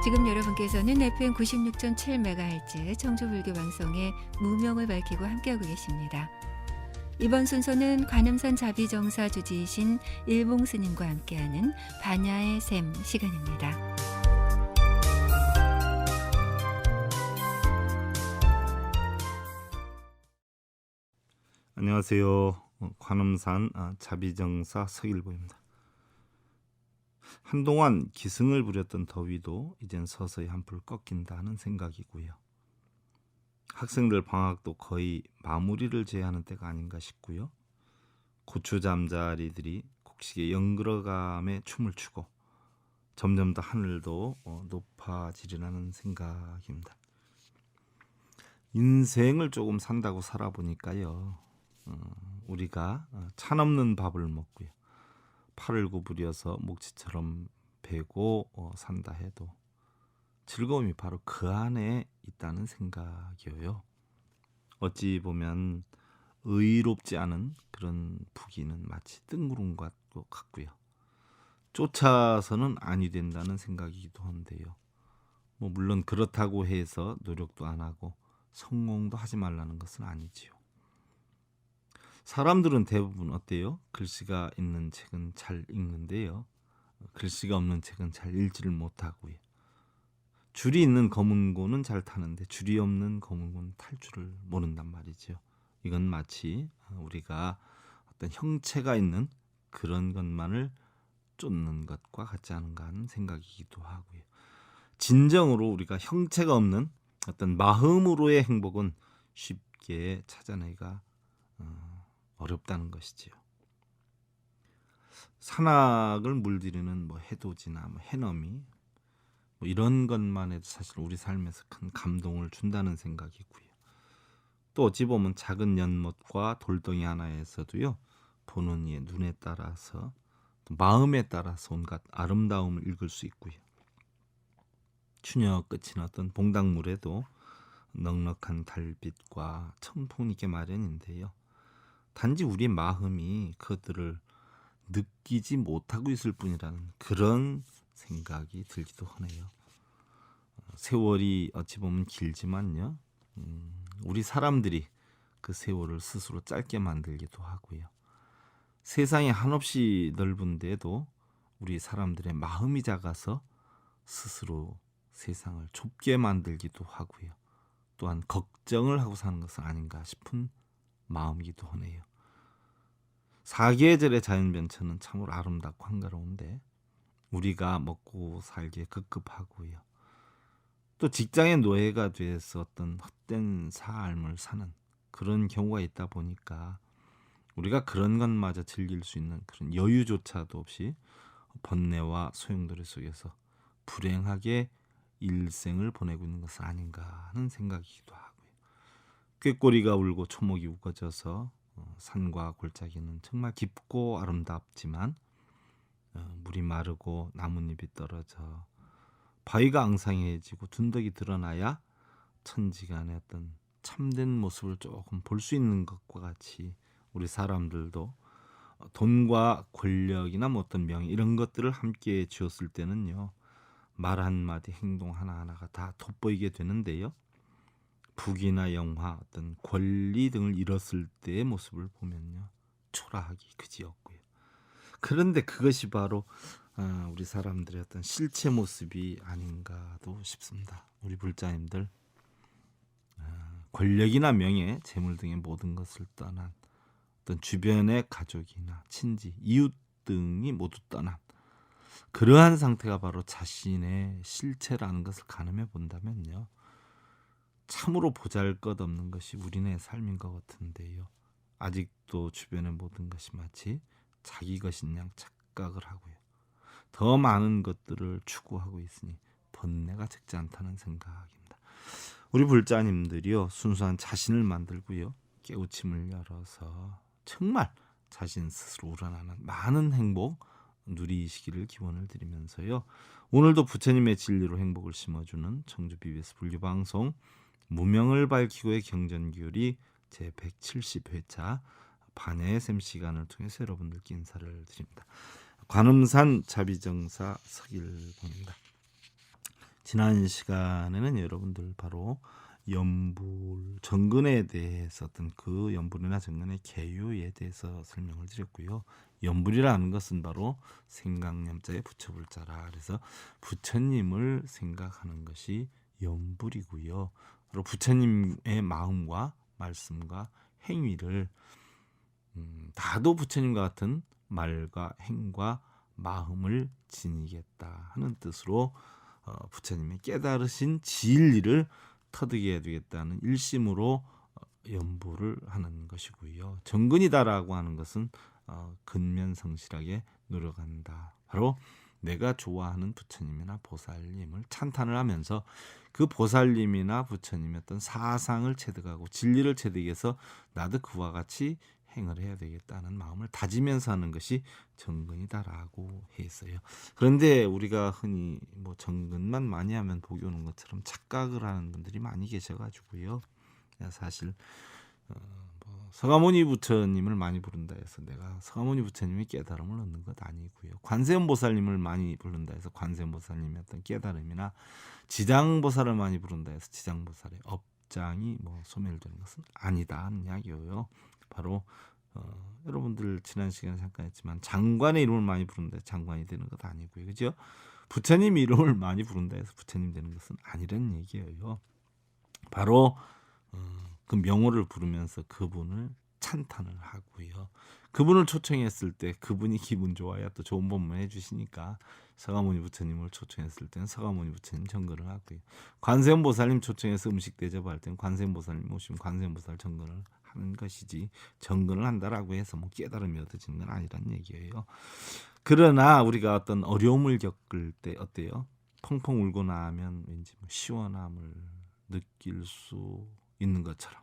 지금 여러분께서는 FM 96.7MHz 청주불교 방송의 무명을 밝히고 함께하고 계십니다. 이번 순서는 관음산 자비정사 주지이신 일봉 스님과 함께하는 반야의 샘 시간입니다. 안녕하세요. 관음산 자비정사 서일보입니다. 한동안 기승을 부렸던 더위도 이젠 서서히 한풀 꺾인다는 생각이고요. 학생들 방학도 거의 마무리를 제하는 때가 아닌가 싶고요. 고추 잠자리들이 곡식의 연그러감에 춤을 추고 점점 더 하늘도 높아지리라는 생각입니다. 인생을 조금 산다고 살아보니까요. 우리가 찬없는 밥을 먹고요. 팔을 구부려서 목치처럼 베고 산다 해도 즐거움이 바로 그 안에 있다는 생각이에요. 어찌 보면 의롭지 않은 그런 부귀는 마치 뜬구름과 같고요. 쫓아서는 아니 된다는 생각이기도 한데요. 물론 그렇다고 해서 노력도 안 하고 성공도 하지 말라는 것은 아니지요. 사람들은 대부분 어때요? 글씨가 있는 책은 잘 읽는데요. 글씨가 없는 책은 잘 읽지를 못하고요. 줄이 있는 검은고는 잘 타는데 줄이 없는 검은고는 탈 줄을 모른단 말이죠. 이건 마치 우리가 어떤 형체가 있는 그런 것만을 쫓는 것과 같지 않은가 하는 생각이기도 하고요. 진정으로 우리가 형체가 없는 어떤 마음으로의 행복은 쉽게 찾아내기가 어렵다는 것이지요. 산악을 물들이는 해돋이나 해넘이 이런 것만 해도 사실 우리 삶에서 큰 감동을 준다는 생각이고요. 또 어찌 보면 작은 연못과 돌덩이 하나에서도요. 보는 이의 눈에 따라서 또 마음에 따라서 온갖 아름다움을 읽을 수 있고요. 추녀 끝인 어떤 봉당물에도 넉넉한 달빛과 청풍이 있게 마련인데요. 단지 우리 마음이 그것들을 느끼지 못하고 있을 뿐이라는 그런 생각이 들기도 하네요. 세월이 어찌 보면 길지만요. 우리 사람들이 그 세월을 스스로 짧게 만들기도 하고요. 세상이 한없이 넓은데도 우리 사람들의 마음이 작아서 스스로 세상을 좁게 만들기도 하고요. 또한 걱정을 하고 사는 것은 아닌가 싶은 마음이기도 하네요. 사계절의 자연변천은 참으로 아름답고 한가로운데 우리가 먹고 살기에 급급하고요. 또 직장의 노예가 돼서 어떤 헛된 삶을 사는 그런 경우가 있다 보니까 우리가 그런 것마저 즐길 수 있는 그런 여유조차도 없이 번뇌와 소용돌이 속에서 불행하게 일생을 보내고 있는 것은 아닌가 하는 생각이기도 하고요. 꾀꼬리가 울고 초목이 우거져서 산과 골짜기는 정말 깊고 아름답지만 물이 마르고 나뭇잎이 떨어져 바위가 앙상해지고 둔덕이 드러나야 천지간의 어떤 참된 모습을 조금 볼 수 있는 것과 같이 우리 사람들도 돈과 권력이나 어떤 명예 이런 것들을 함께 쥐었을 때는요. 말 한마디 행동 하나하나가 다 돋보이게 되는데요. 부귀나 영화, 어떤 권리 등을 잃었을 때의 모습을 보면요. 초라하기 그지없고요. 그런데 그것이 바로 우리 사람들의 어떤 실체 모습이 아닌가도 싶습니다. 우리 불자님들 권력이나 명예, 재물 등의 모든 것을 떠난 어떤 주변의 가족이나 친지, 이웃 등이 모두 떠난 그러한 상태가 바로 자신의 실체라는 것을 가늠해 본다면요. 참으로 보잘것없는 것이 우리네 삶인 것 같은데요. 아직도 주변의 모든 것이 마치 자기 것인 양 착각을 하고요. 더 많은 것들을 추구하고 있으니 번뇌가 적지 않다는 생각입니다. 우리 불자님들이요. 순수한 자신을 만들고요. 깨우침을 열어서 정말 자신 스스로 우러나는 많은 행복 누리시기를 기원을 드리면서요. 오늘도 부처님의 진리로 행복을 심어주는 청주 BBS 불교방송 무명을 밝히고의 경전기울이 제170회차 반야의 샘 시간을 통해서 여러분들께 인사를 드립니다. 관음산 자비정사 서일봉입니다. 지난 시간에는 여러분들 바로 연불, 정근에 대해서 어떤 그 연불이나 정근의 계유에 대해서 설명을 드렸고요. 연불이라는 것은 바로 생각념자에 부처불자라. 그래서 부처님을 생각하는 것이 연불이고요. 바로 부처님의 마음과 말씀과 행위를 나도 부처님과 같은 말과 행과 마음을 지니겠다 하는 뜻으로 부처님의 깨달으신 진리를 터득해야 되겠다는 일심으로 연부를 하는 것이고요. 정근이다라고 하는 것은 근면성실하게 노력한다. 바로 내가 좋아하는 부처님이나 보살님을 찬탄을 하면서 그 보살님이나 부처님의 어떤 사상을 체득하고 진리를 체득해서 나도 그와 같이 행을 해야 되겠다는 마음을 다지면서 하는 것이 정근이다라고 했어요. 그런데 우리가 흔히 뭐 정근만 많이 하면 복이 오는 것처럼 착각을 하는 분들이 많이 계셔가지고요. 사실 뭐 서가모니 부처님을 많이 부른다 해서 내가 서가모니 부처님의 깨달음을 얻는 것 아니고요. 관세음보살님을 많이 부른다 해서 관세음보살님의 어떤 깨달음이나 지장보살을 많이 부른다 해서 지장보살의 업장이 뭐 소멸되는 것은 아니다 하는 이야기예요. 바로 여러분들 지난 시간에 잠깐 했지만 장관의 이름을 많이 부른다 해서 장관이 되는 것 아니고요. 그죠? 부처님 이름을 많이 부른다 해서 부처님 되는 것은 아니라는 얘기예요. 바로 그 명호를 부르면서 그분을 찬탄을 하고요. 그분을 초청했을 때 그분이 기분 좋아야 또 좋은 법만 해주시니까 서가모니 부처님을 초청했을 때는 서가모니 부처님 정근을 하고요. 관세음보살님 초청해서 음식 대접할 때는 관세음보살님 모시면 관세음보살 정근을 하는 것이지 정근을 한다라고 해서 뭐 깨달음이 얻어지는 건 아니란 얘기예요. 그러나 우리가 어떤 어려움을 겪을 때 어때요? 펑펑 울고 나면 왠지 뭐 시원함을 느낄 수 있는 것처럼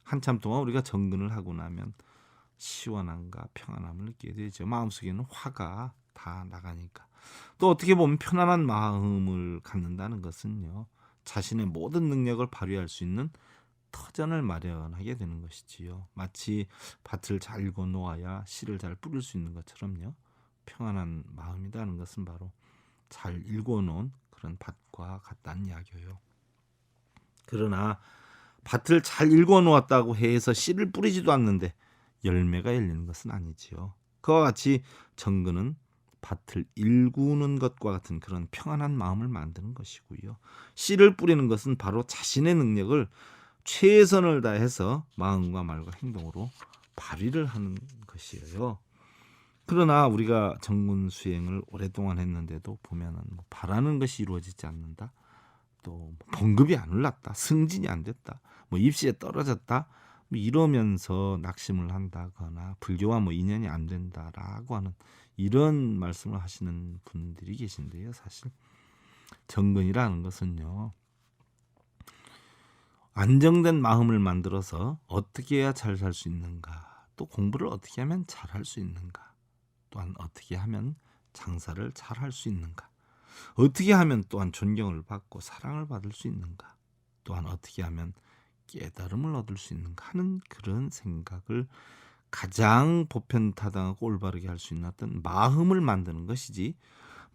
한참 동안 우리가 정근을 하고 나면 시원함과 평안함을 느끼게 되죠. 마음속에는 화가 다 나가니까. 또 어떻게 보면 편안한 마음을 갖는다는 것은요, 자신의 모든 능력을 발휘할 수 있는 터전을 마련하게 되는 것이지요. 마치 밭을 잘 일궈 놓아야 씨를 잘 뿌릴 수 있는 것처럼요. 평안한 마음이라는 것은 바로 잘 일궈 놓은 그런 밭과 같다는 이야기예요. 그러나 밭을 잘 일궈 놓았다고 해서 씨를 뿌리지도 않는데 열매가 열리는 것은 아니지요. 그와 같이 정근은 밭을 일구는 것과 같은 그런 평안한 마음을 만드는 것이고요. 씨를 뿌리는 것은 바로 자신의 능력을 최선을 다해서 마음과 말과 행동으로 발휘를 하는 것이에요. 그러나 우리가 정근 수행을 오랫동안 했는데도 보면은 뭐 바라는 것이 이루어지지 않는다. 또 봉급이 안 올랐다. 승진이 안 됐다. 뭐 입시에 떨어졌다. 뭐 이러면서 낙심을 한다거나 불교와 뭐 인연이 안 된다라고 하는 이런 말씀을 하시는 분들이 계신데요. 사실 정근이라는 것은요. 안정된 마음을 만들어서 어떻게 해야 잘 살 수 있는가, 또 공부를 어떻게 하면 잘 할 수 있는가, 또한 어떻게 하면 장사를 잘 할 수 있는가, 어떻게 하면 또한 존경을 받고 사랑을 받을 수 있는가, 또한 어떻게 하면 깨달음을 얻을 수 있는가 하는 그런 생각을 가장 보편타당하고 올바르게 할 수 있는 어떤 마음을 만드는 것이지,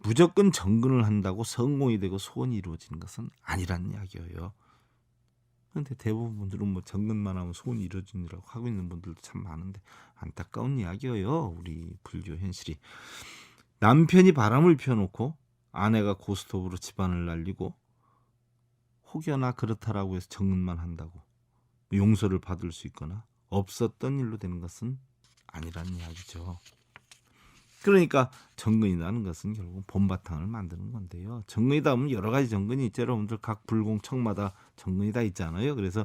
무조건 정근을 한다고 성공이 되고 소원이 이루어지는 것은 아니란 이야기예요. 그런데 대부분 분들은 뭐 정근만 하면 소원이 이루어지느라고 하고 있는 분들도 참 많은데 안타까운 이야기예요. 우리 불교 현실이. 남편이 바람을 피워놓고 아내가 고스톱으로 집안을 날리고 혹여나 그렇다라고 해서 정근만 한다고 용서를 받을 수 있거나 없었던 일로 되는 것은 아니라는 이야기죠. 그러니까 정근이라는 것은 결국 봄바탕을 만드는 건데요. 정근이다 하면 여러 가지 정근이 있죠. 여러분들 각 불공청마다 정근이 다 있잖아요. 그래서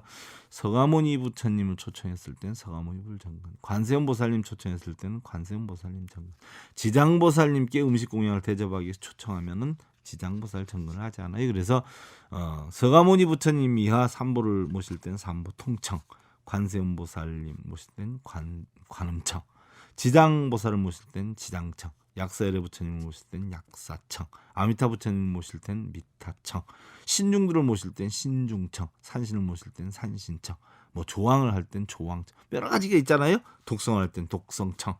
서가모니 부처님을 초청했을 때는 서가모니 불정근, 관세음보살님 초청했을 때는 관세음보살님 정근, 지장보살님께 음식 공양을 대접하기 위해서 초청하면은 지장보살 정근을 하잖아요. 그래서 서가모니 부처님 이하 삼보를 모실 때는 삼보 통청, 관세음보살님 모실 때는 관음청, 지장보살을 모실 땐 지장청, 약사열애 부처님을 모실 땐 약사청, 아미타 부처님을 모실 땐 미타청, 신중들을 모실 땐 신중청, 산신을 모실 땐 산신청, 뭐 조왕을 할 땐 조왕청, 여러 가지가 있잖아요. 독성을 할 땐 독성청,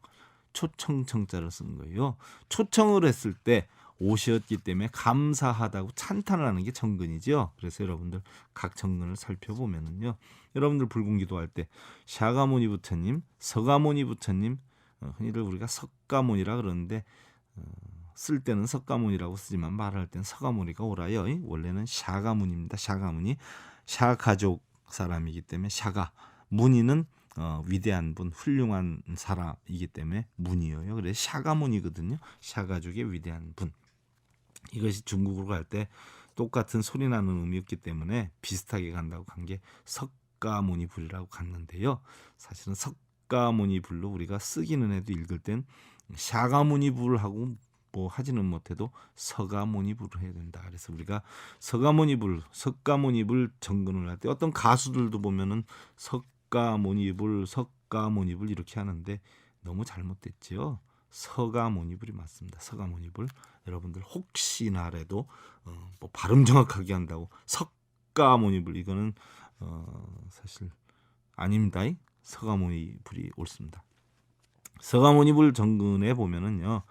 초청청자를 쓰는 거예요. 초청을 했을 때 옷이었기 때문에 감사하다고 찬탄을 하는 게 정근이죠. 그래서 여러분들 각 정근을 살펴보면은요, 여러분들 불공기도할 때 샤가모니 부처님, 서가모니 부처님, 흔히들 우리가 석가모니라 그러는데 쓸 때는 석가모니라고 쓰지만 말할 때는 서가모니가 옳아요. 원래는 샤가문입니다. 샤가문이 샤 가족 사람이기 때문에 샤가, 문이는 위대한 분, 훌륭한 사람이기 때문에 문이에요. 그래서 샤가문이거든요. 샤 가족의 위대한 분. 이것이 중국어로 갈 때 똑같은 소리 나는 의미였기 때문에 비슷하게 간다고 간 게 석가모니불이라고 갔는데요. 사실은 석가모니불로 우리가 쓰기는 해도 읽을 땐 샤가모니불하고 뭐 하지는 못해도 서가모니불을 해야 된다. 그래서 우리가 서가모니불, 석가모니불 정근을 할 때 어떤 가수들도 보면은 석가모니불, 석가모니불 이렇게 하는데 너무 잘못됐죠. 서가모니불이 맞습니다. 서가모니불. 여러분들 혹시나라도 뭐 발음 정확하게 한다고 석가모니불 이거는 사실 아닙니다. 서가모니불이 옳습니다. 서가모니불 정근에 보면은요,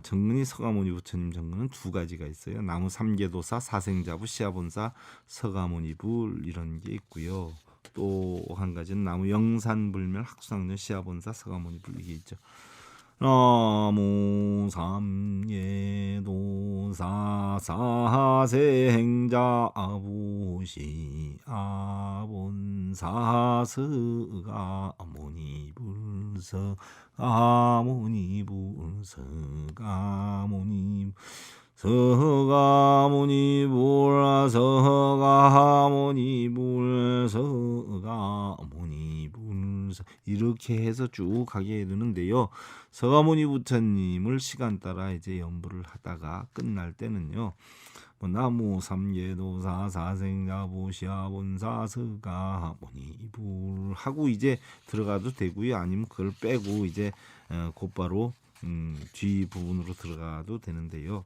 정근이 서가모니 부처님 정근은 두 가지가 있어요. 나무 삼계도사, 사생자부, 시아본사, 서가모니불 이런 게 있고요. 또 한 가지는 나무 영산불멸, 학수상녀, 시아본사, 서가모니불 이게 있죠. 나무 삼계도사 사생자 아부시 아본사 서가모니불 서가모니불 서가모니불 서가모니불 서가모니불 서가모니불 이렇게 해서 쭉 가게 되는데요. 서가모니 부처님을 시간 따라 이제 연부를 하다가 끝날 때는요, 뭐 나무 삼계도사 사생자부 시아본사 서가모니불 하고 이제 들어가도 되고요. 아니면 그걸 빼고 이제 곧바로 뒤 부분으로 들어가도 되는데요.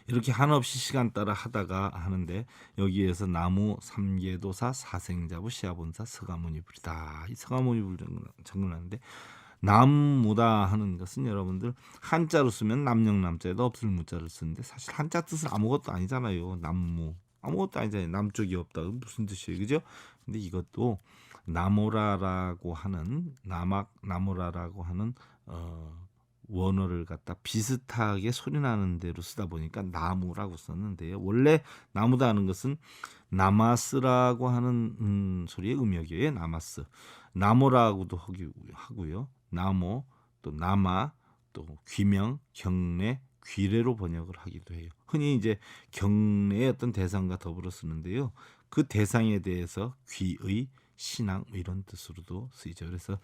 이렇게 한없이 시간 따라 하다가 하는데 여기에서 나무 삼계도사 사생자부 시아본사 서가모니불이다. 이 서가모니불 정근하는데 남무다 하는 것은 여러분들 한자로 쓰면 남영남자에도 없을 무자를 쓰는데 사실 한자 뜻은 아무것도 아니잖아요. 남무 아무것도 아니잖아요. 남쪽이 없다 무슨 뜻이에요, 그죠? 근데 이것도 나모라라고 하는 나모라라고 하는 원어를 갖다 비슷하게 소리나는 대로 쓰다 보니까 나무라고 썼는데요. 원래 나무다 하는 것은 나마스라고 하는 소리의 음역이에요. 나마스. 나모라고도 하고요. 나모, 또 나마, 또 귀명, 경례, 귀례로 번역을 하기도 해요. 흔히 이제 경례의 어떤 대상과 더불어 쓰는데요. 그 대상에 대해서 귀의, 신앙 이런 뜻으로도 쓰이죠. 그래서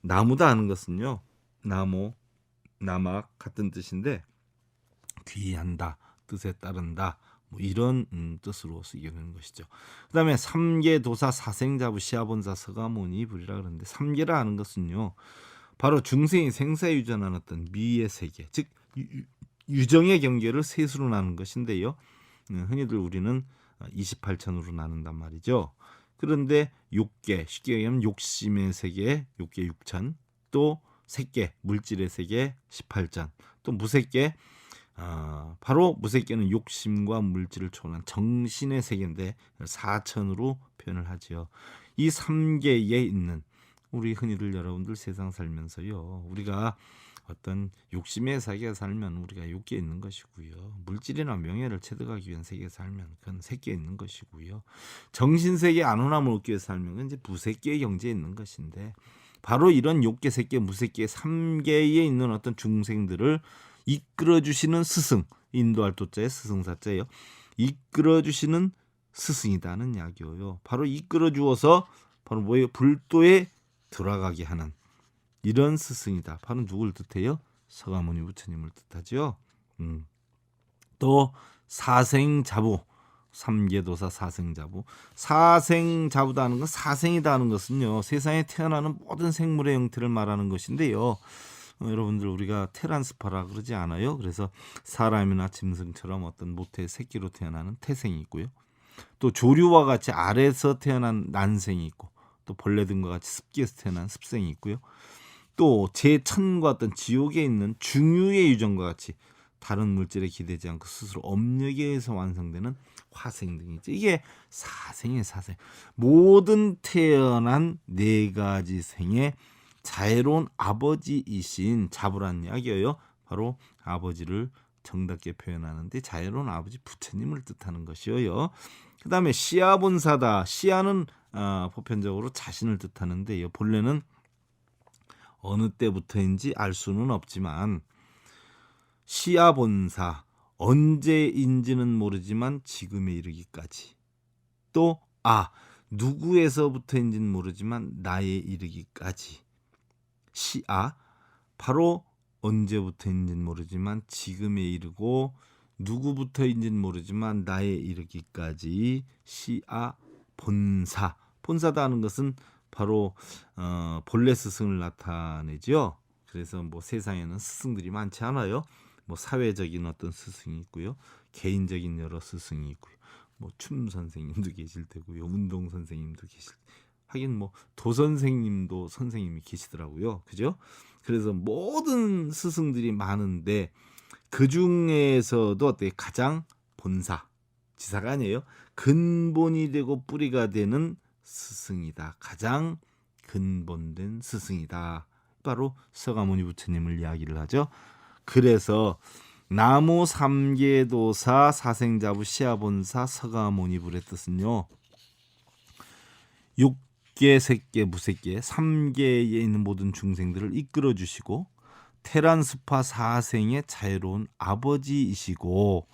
나무다 하는 것은요. 나모, 나막 같은 뜻인데 귀한다, 뜻에 따른다 뭐 이런 뜻으로 쓰게 되는 것이죠. 그 다음에 삼계도사 사생자부 시아본사 서가모니불이라 그러는데 삼계라 하는 것은요, 바로 중생이 생사유전한 어떤 미의 세계, 즉 유정의 경계를 세수로 나눈 것인데요. 흔히들 우리는 28천으로 나눈단 말이죠. 그런데 욕계, 쉽게 얘기하면 욕심의 세계, 욕계 6천, 또 색계, 물질의 세계 18천, 또 무색계, 바로 무색계는 욕심과 물질을 초월한 정신의 세계인데 4천으로 표현을 하지요. 이 3계에 있는 우리 흔히들 여러분들 세상 살면서요, 우리가 어떤 욕심의 세계에 살면 우리가 욕계에 있는 것이고요. 물질이나 명예를 체득하기 위한 세계에 살면 그건 색계에 있는 것이고요. 정신세계 안온함을 얻기 위해서 살면 그건 이제 무색계의 경지에 있는 것인데, 바로 이런 욕계, 색계, 무색계 3계에 있는 어떤 중생들을 이끌어주시는 스승, 인도할 도자의 스승사자예요. 이끌어주시는 스승이다는 이야기예요. 바로 이끌어주어서 바로 뭐예요? 불도에 들어가게 하는 이런 스승이다. 바로 누굴 뜻해요? 서가모니 부처님을 뜻하죠. 또 사생자부, 삼계도사 사생자부. 사생자부다 하는 건, 사생이다 하는 것은요, 세상에 태어나는 모든 생물의 형태를 말하는 것인데요. 여러분들 우리가 테란스파라 그러지 않아요? 그래서 사람이나 짐승처럼 어떤 모태 새끼로 태어나는 태생이 있고요. 또 조류와 같이 알에서 태어난 난생이 있고, 또 벌레 등과 같이 습기에서 태어난 습생이 있고요. 또 제천과 어떤 지옥에 있는 중유의 유전과 같이 다른 물질에 기대지 않고 스스로 업력에 의해서 완성되는 화생 등이죠. 이게 사생의 사생. 모든 태어난 네 가지 생의 자애로운 아버지이신 자부란 이야기예요. 바로 아버지를 정답게 표현하는데 자애로운 아버지 부처님을 뜻하는 것이요. 그 다음에 시아본사다. 시아는 보편적으로 자신을 뜻하는데요. 본래는 어느 때부터인지 알 수는 없지만 시아본사, 언제인지는 모르지만 지금에 이르기까지, 또 누구에서부터인지는 모르지만 나에 이르기까지. 시아, 바로 언제부터인지는 모르지만 지금에 이르고 누구부터인지는 모르지만 나에 이르기까지. 시아 본사. 본사다 하는 것은 바로 본래 스승을 나타내죠. 그래서 뭐 세상에는 스승들이 많지 않아요. 뭐 사회적인 어떤 스승이 있고요, 개인적인 여러 스승이 있고요, 뭐 춤 선생님도 계실 테고요, 운동 선생님도 계실, 하긴 뭐 도 선생님도 선생님이 계시더라고요. 그죠? 그래서 모든 스승들이 많은데 그 중에서도 어때 가장 본사, 지사가 아니에요. 근본이 되고 뿌리가 되는 스승이다. 가장 근본된 스승이다. 바로 서가모니 부처님을 이야기를 하죠. 그래서 나무 삼계도사 사생자부 시아본사 서가모니불의 뜻은요, 육계, 색계, 무색계 3계에 있는 모든 중생들을 이끌어 주시고 테란스파 사생의 자유로운 아버지이시고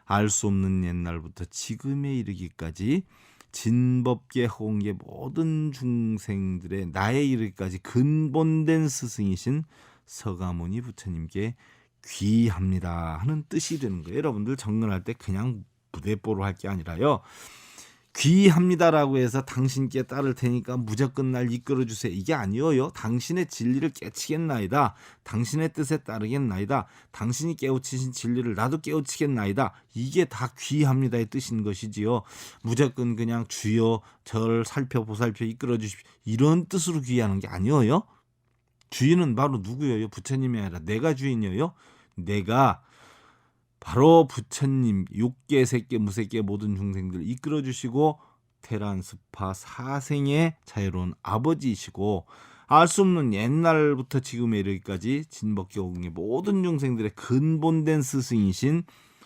알 수 없는 옛날부터 지금에 이르기까지 진법계 허공계 모든 중생들의 나에 이르기까지 근본된 스승이신 서가모니 부처님께 귀합니다 하는 뜻이 되는 거예요. 여러분들 정근할 때 그냥 무대뽀로 할 게 아니라요, 귀합니다라고 해서 당신께 따를 테니까 무조건 날 이끌어 주세요, 이게 아니에요. 당신의 진리를 깨치겠나이다, 당신의 뜻에 따르겠나이다, 당신이 깨우치신 진리를 나도 깨우치겠나이다, 이게 다 귀합니다의 뜻인 것이지요. 무조건 그냥 주여 저를 살펴보살펴 이끌어 주십시오 이런 뜻으로 귀하는 게 아니에요. 주인은 바로 누구예요? 부처님이 아니라 내가 주인이에요. 내가 바로 부처님, 육계, 색계, 무색계 모든 중생들을 이끌어 주시고 테란스파 사생의 자유로운 아버지이시고 알 수 없는 옛날부터 지금에 이르기까지 진법계 허공의 모든 중생들의 근본된 스승이신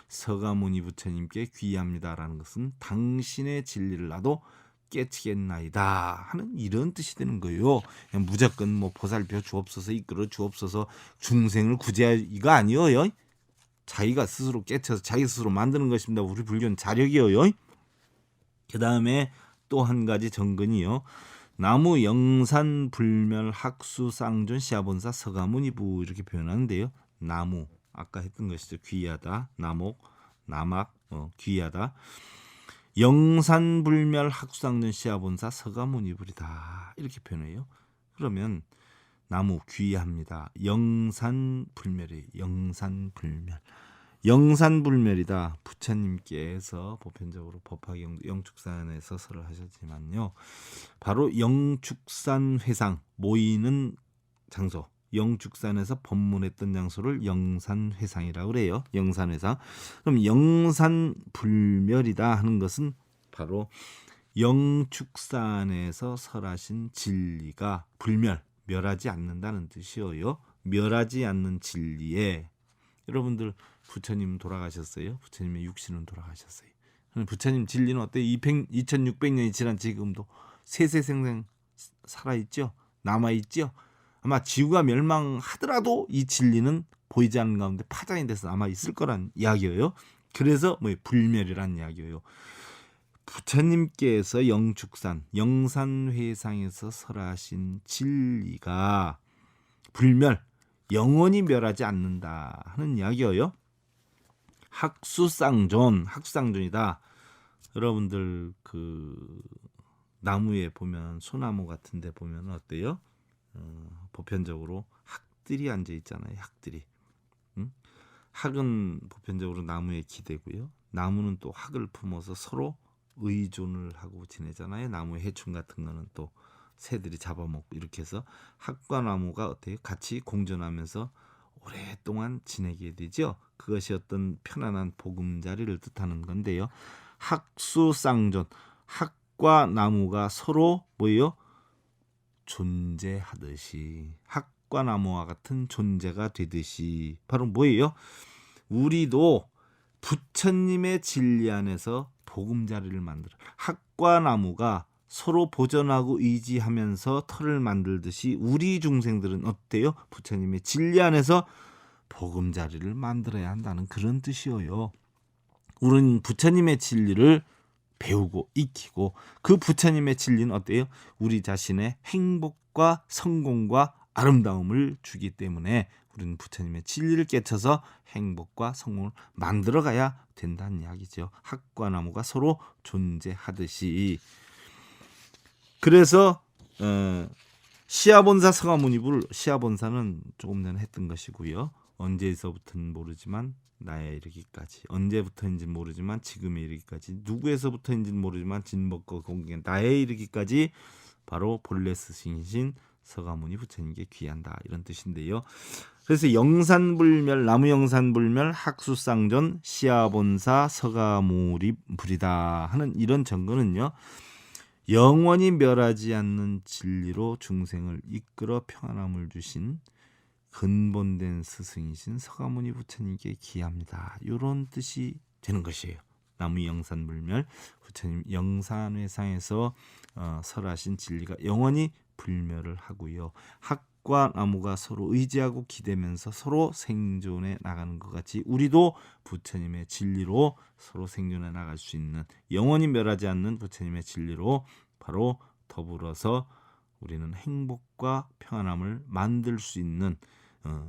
서가모니 부처님께 귀합니다라는 것은 당신의 진리를 나도 깨치겠나이다 하는 이런 뜻이 되는 거예요. 그냥 무조건 뭐 보살펴 주옵소서, 이끌어 주옵소서, 중생을 구제할 이거 아니에요. 자기가 스스로 깨쳐서 자기 스스로 만드는 것입니다. 우리 불교는 자력이에요. 그 다음에 또 한 가지 정근이요. 나무 영산 불멸 학수 쌍존 시아본사 서가모니부 이렇게 표현하는데요. 나무 아까 했던 것이죠. 귀하다. 나목 나막 귀하다. 영산불멸 학수상전 시아본사 서가모니불이다 이렇게 표현해요. 그러면 나무 귀합니다. 영산불멸이 영산불멸. 영산불멸이다. 부처님께서 보편적으로 법화경 영축산에서 설을 하셨지만요, 바로 영축산 회상 모이는 장소, 영축산에서 법문했던 장소를 영산회상이라고 그래요. 영산회상. 그럼 영산불멸이다 하는 것은 바로 영축산에서 설하신 진리가 불멸, 멸하지 않는다는 뜻이에요. 멸하지 않는 진리에, 여러분들 부처님 돌아가셨어요. 부처님의 육신은 돌아가셨어요. 부처님 진리는 어때요? 2600년이 지난 지금도 세세생생 살아있죠? 남아있죠? 아마 지구가 멸망하더라도 이 진리는 보이지 않는 가운데 파장이 돼서 남아 있을 거란 이야기예요. 그래서 불멸이란 이야기예요. 부처님께서 영축산, 영산회상에서 설하신 진리가 불멸, 영원히 멸하지 않는다 하는 이야기예요. 학수쌍존, 학수쌍존이다. 여러분들 그 나무에 보면, 소나무 같은 데 보면 어때요? 보편적으로 학들이 앉아 있잖아요. 학들이. 학은 보편적으로 나무에 기대고요. 나무는 또 학을 품어서 서로 의존을 하고 지내잖아요. 나무 해충 같은 거는 또 새들이 잡아먹고 이렇게 해서 학과 나무가 어때요? 같이 공존하면서 오랫동안 지내게 되죠. 그것이 어떤 편안한 보금자리를 뜻하는 건데요. 학수쌍존, 학과 나무가 서로 뭐예요? 존재하듯이, 학과 나무와 같은 존재가 되듯이, 바로 뭐예요? 우리도 부처님의 진리 안에서 보금자리를 만들어, 학과 나무가 서로 보존하고 의지하면서 터를 만들듯이 우리 중생들은 어때요? 부처님의 진리 안에서 보금자리를 만들어야 한다는 그런 뜻이에요. 우리는 부처님의 진리를 배우고 익히고, 그 부처님의 진리는 어때요? 우리 자신의 행복과 성공과 아름다움을 주기 때문에 우리는 부처님의 진리를 깨쳐서 행복과 성공을 만들어가야 된다는 이야기죠. 학과 나무가 서로 존재하듯이. 그래서 시아본사 서가모니불, 시아본사는 조금 전에 했던 것이고요. 언제에서부터는 모르지만 나에 이르기까지, 언제부터인지는 모르지만 지금에 이르기까지, 누구에서부터인지는 모르지만 진법과 공경 나에 이르기까지 바로 본래 스승이신 서가모니 부처님께 귀한다, 이런 뜻인데요. 그래서 영산불멸, 나무영산불멸, 학수쌍존, 시아본사, 서가모니불이다 하는 이런 정거는요, 영원히 멸하지 않는 진리로 중생을 이끌어 평안함을 주신 근본된 스승이신 서가모니 부처님께 기합니다, 이런 뜻이 되는 것이에요. 나무 영산불멸, 부처님 영산회상에서 설하신 진리가 영원히 불멸을 하고요. 학과 나무가 서로 의지하고 기대면서 서로 생존해 나가는 것 같이 우리도 부처님의 진리로 서로 생존해 나갈 수 있는, 영원히 멸하지 않는 부처님의 진리로 바로 더불어서 우리는 행복과 평안함을 만들 수 있는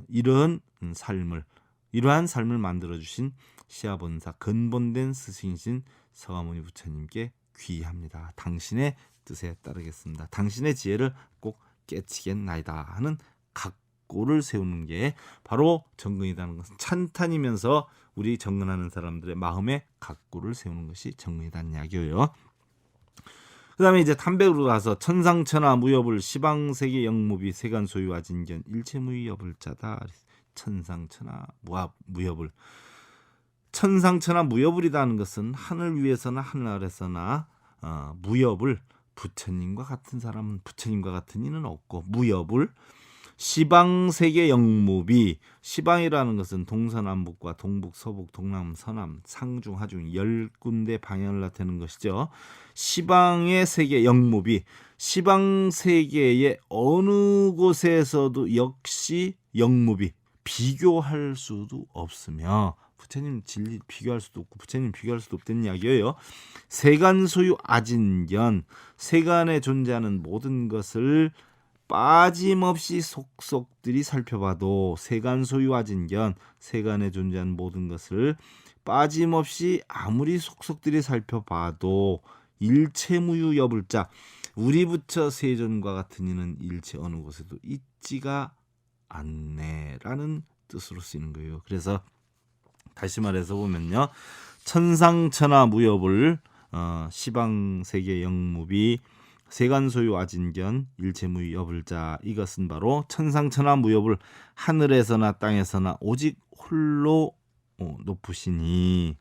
이러한 삶을 만들어주신 시아본사 근본된 스승이신 서가모니 부처님께 귀합니다. 당신의 뜻에 따르겠습니다. 당신의 지혜를 꼭 깨치겠나이다 하는 각고를 세우는 게 바로 정근이라는 것은 찬탄이면서 우리 정근하는 사람들의 마음에 각고를 세우는 것이 정근이라는 이야기예요. 그 다음에 이제 탐백으로 가서 천상천하 무여불 시방세계 영무비 세간소유 아진견 일체무여불자다. 천상천하 무여불, 천상천하 무여불이라는 것은 하늘 위에서나 하늘 아래서나 무여불, 부처님과 같은 사람은, 부처님과 같은 이는 없고, 무여불 시방세계 영무비, 시방이라는 것은 동서남북과 동북 서북 동남 서남 상중 하중 10군데 방향을 나타내는 것이죠. 시방의 세계 영무비, 시방세계의 어느 곳에서도 역시 영무비, 비교할 수도 없으며, 부처님 진리 비교할 수도 없고 부처님 비교할 수도 없다는 이야기예요. 세간 소유 아진견, 세간에 존재하는 모든 것을 빠짐없이 속속들이 살펴봐도, 세간 소유 아진견, 세간에 존재하는 모든 것을 빠짐없이 아무리 속속들이 살펴봐도 일체무유 여불자, 우리 부처 세존과 같은 이는 일체 어느 곳에도 있지가 않네라는 뜻으로 쓰이는 거예요. 그래서 다시 말해서 보면요, 천상천하 무여불, 시방세계 영무비, 세간소유 아진견, 일체무유 여불자, 이것은 바로 천상천하 무여불, 하늘에서나 땅에서나 오직 홀로 높으시니,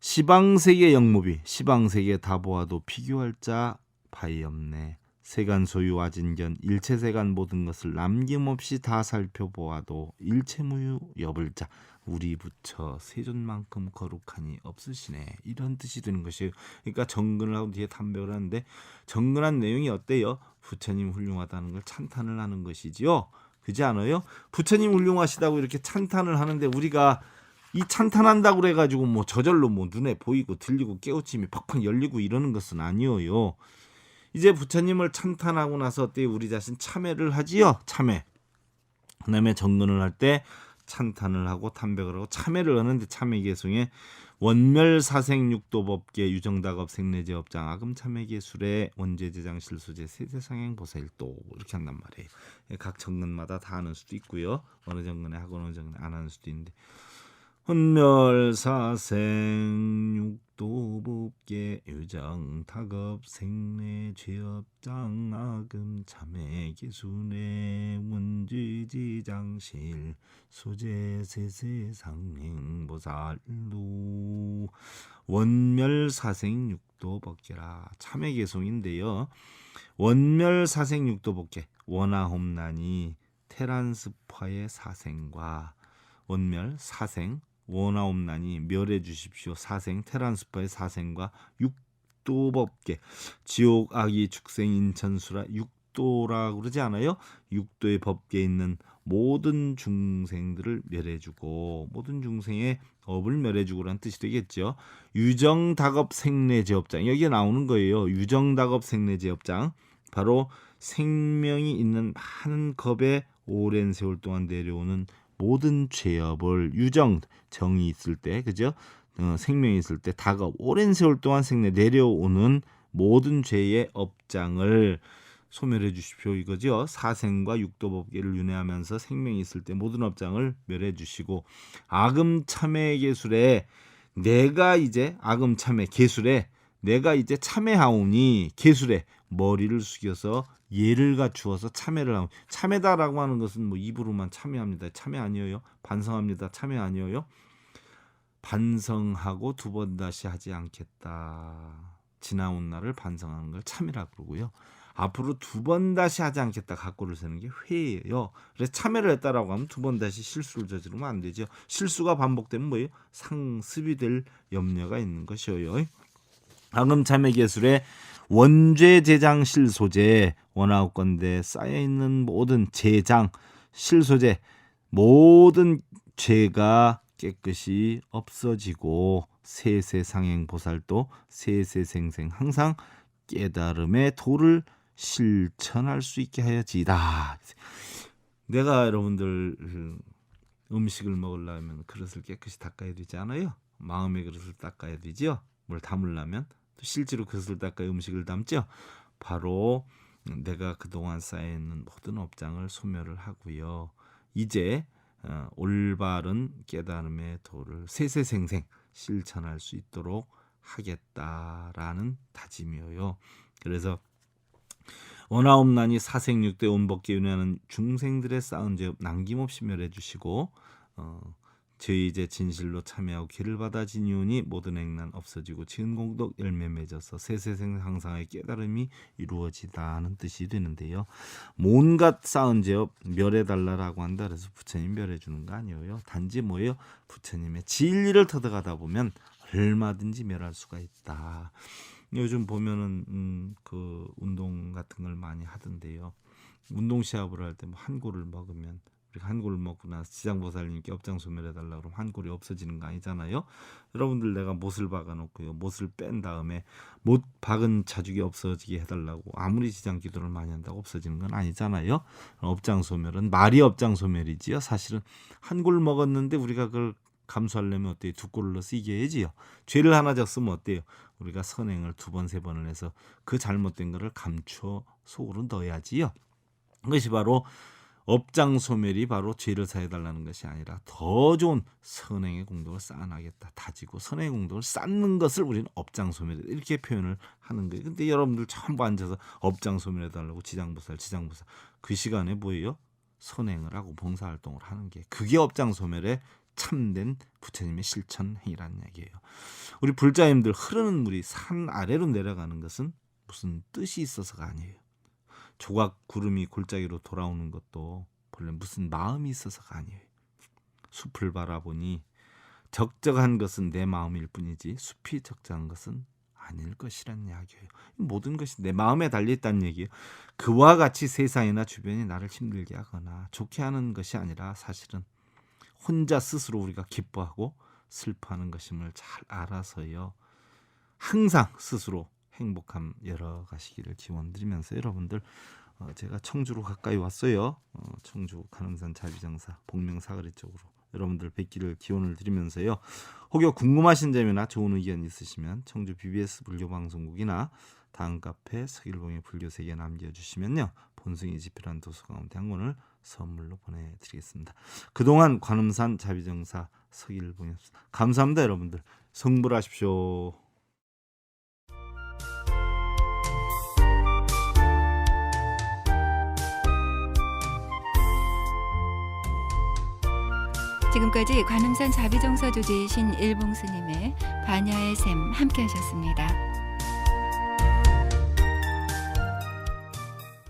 시방세계 영무비, 시방세계 다 보아도 비교할 자 바이 없네. 세간소유 아진견, 일체세간 모든 것을 남김없이 다 살펴보아도 일체무유 여불자, 우리 부처 세존만큼 거룩하니 없으시네, 이런 뜻이 되는 것이에요. 그러니까 정근을 하고 뒤에 탐백을 하는데, 정근한 내용이 어때요? 부처님 훌륭하다는 걸 찬탄을 하는 것이지요. 그렇지 않아요? 부처님 훌륭하시다고 이렇게 찬탄을 하는데, 우리가 이 찬탄한다고 그래가지고 뭐 저절로 뭐 눈에 보이고 들리고 깨우침이 팍팍 열리고 이러는 것은 아니에요. 이제 부처님을 찬탄하고 나서 어때요? 우리 자신 참회를 하지요. 참회. 그 다음에 정근을 할 때 찬탄을 하고 탐백을 하고 참회를 하는데, 참회계송에 원멸사생육도법계 유정다급 생내제업장 아금 참회계술에 원죄제장 실수제 세대상행 보살도, 이렇게 한단 말이에요. 각 정근마다 다 하는 수도 있고요. 어느 정근에 하고 어느 정근에 안 하는 수도 있는데, 혼멸사생 육도법계 유정 타급 생내 죄업장 악음 참회 기순의 문지지장실 소재세세상행보살루 원멸사생 육도법계라 참회개송인데요. 원멸사생 육도법계 원아홈난이 테란스파의 사생과 원멸 사생 원아옵나니 멸해 주십시오. 사생 테란스파의 사생과 육도법계 지옥 악이 축생 인천수라 육도라 그러지 않아요? 육도의 법계에 있는 모든 중생들을 멸해주고 모든 중생의 업을 멸해주고라는 뜻이 되겠죠. 유정다겁 생내제업장 여기에 나오는 거예요. 유정다겁 생내제업장 바로 생명이 있는 많은 겁에 오랜 세월 동안 내려오는 모든 죄업을 유정 정이 있을 때 그죠? 생명이 있을 때 다가 오랜 세월 동안 생내 내려오는 모든 죄의 업장을 소멸해 주십시오 이거죠. 사생과 육도법계를 윤회하면서 생명이 있을 때 모든 업장을 멸해 주시고 악음 참회 계술에 내가 이제 악음 참회 계술에 내가 이제 참회하오니 계술에 머리를 숙여서 예를 갖추어서 참회를 하고 참회다라고 하는 것은 뭐 입으로만 참회합니다. 참회 아니에요. 반성합니다. 참회 아니에요. 반성하고 두 번 다시 하지 않겠다. 지나온 날을 반성하는 걸 참회라 그러고요. 앞으로 두 번 다시 하지 않겠다. 각오를 세는 게 회예요. 그래서 참회를 했다라고 하면 두 번 다시 실수를 저지르면 안 되죠. 실수가 반복되면 뭐예요? 상습이 될 염려가 있는 것이에요. 악음 참회 계술에 원죄 제장 실소재 원하건대 쌓여 있는 모든 제장 실소재 모든 죄가 깨끗이 없어지고 세세상행 보살도 세세생생 항상 깨달음의 도를 실천할 수 있게 하여지이다. 내가 여러분들 음식을 먹으려면 그릇을 깨끗이 닦아야 되지 않아요? 마음의 그릇을 닦아야 되지요. 뭘 담으려면 또 실제로 그릇을 닦아야 음식을 담죠. 바로 내가 그동안 쌓여있는 모든 업장을 소멸을 하고요. 이제 올바른 깨달음의 도를 세세생생 실천할 수 있도록 하겠다라는 다짐이에요. 그래서 원하옵나니 사생육대 온법계 윤회하는 중생들의 쌓은 죄업 남김없이 멸해 주시고 저희제 진실로 참여하고 길을 받아 지니오니 모든 행난 없어지고 지은 공덕 열매 맺어서 세세생 항상의 깨달음이 이루어지다는 뜻이 되는데요. 온갖 쌓은 죄업 멸해달라라고 한다. 그래서 부처님 멸해주는 거 아니에요. 단지 뭐예요? 부처님의 진리를 터득하다 보면 얼마든지 멸할 수가 있다. 요즘 보면은 그 운동 같은 걸 많이 하던데요. 운동 시합을 할 때 뭐 한 골을 먹으면 우리가 한 골을 먹고 나서 지장보살님께 업장 소멸해달라 그러면 한 골이 없어지는 거 아니잖아요. 여러분들 내가 못을 박아놓고요. 못을 뺀 다음에 못 박은 자죽이 없어지게 해달라고 아무리 지장 기도를 많이 한다고 없어지는 건 아니잖아요. 업장 소멸은 말이 업장 소멸이지요. 사실은 한 골 먹었는데 우리가 그걸 감수하려면 어때요? 두 골을 넣어서 이겨야지요. 죄를 하나 졌으면 어때요? 우리가 선행을 두 번, 세 번을 해서 그 잘못된 거를 감추어 속으로 넣어야지요. 그것이 바로 업장 소멸이 바로 죄를 사해달라는 것이 아니라 더 좋은 선행의 공덕을 쌓아나겠다 다지고 선행의 공덕을 쌓는 것을 우리는 업장 소멸이다 이렇게 표현을 하는 거예요. 근데 여러분들 전부 앉아서 업장 소멸해달라고 지장보살 그 시간에 뭐예요? 선행을 하고 봉사활동을 하는 게 그게 업장 소멸의 참된 부처님의 실천 행위라는 얘기예요. 우리 불자님들 흐르는 물이 산 아래로 내려가는 것은 무슨 뜻이 있어서가 아니에요. 조각 구름이 골짜기로 돌아오는 것도 본래 무슨 마음이 있어서가 아니에요. 숲을 바라보니 적적한 것은 내 마음일 뿐이지 숲이 적적한 것은 아닐 것이란 이야기예요. 모든 것이 내 마음에 달려있다는 얘기예요. 그와 같이 세상이나 주변이 나를 힘들게 하거나 좋게 하는 것이 아니라 사실은 혼자 스스로 우리가 기뻐하고 슬퍼하는 것임을 잘 알아서요. 항상 스스로 행복함 열어가시기를 기원드리면서 여러분들 제가 청주로 가까이 왔어요. 청주 간음산 자비정사 복명사거리 쪽으로 여러분들 뵙기를 기원을 드리면서요. 혹여 궁금하신 점이나 좋은 의견 있으시면 청주 BBS 불교방송국이나 다음 카페 서길봉의 불교세계 남겨주시면요. 본승이 집필한 도서 가운데 한 권을 선물로 보내드리겠습니다. 그동안 관음산 자비정사 서길봉이었습니다. 감사합니다, 여러분들. 성불하십시오. 지금까지 관음산 자비정사 주지이신 일봉스님의 반야의 샘 함께 하셨습니다.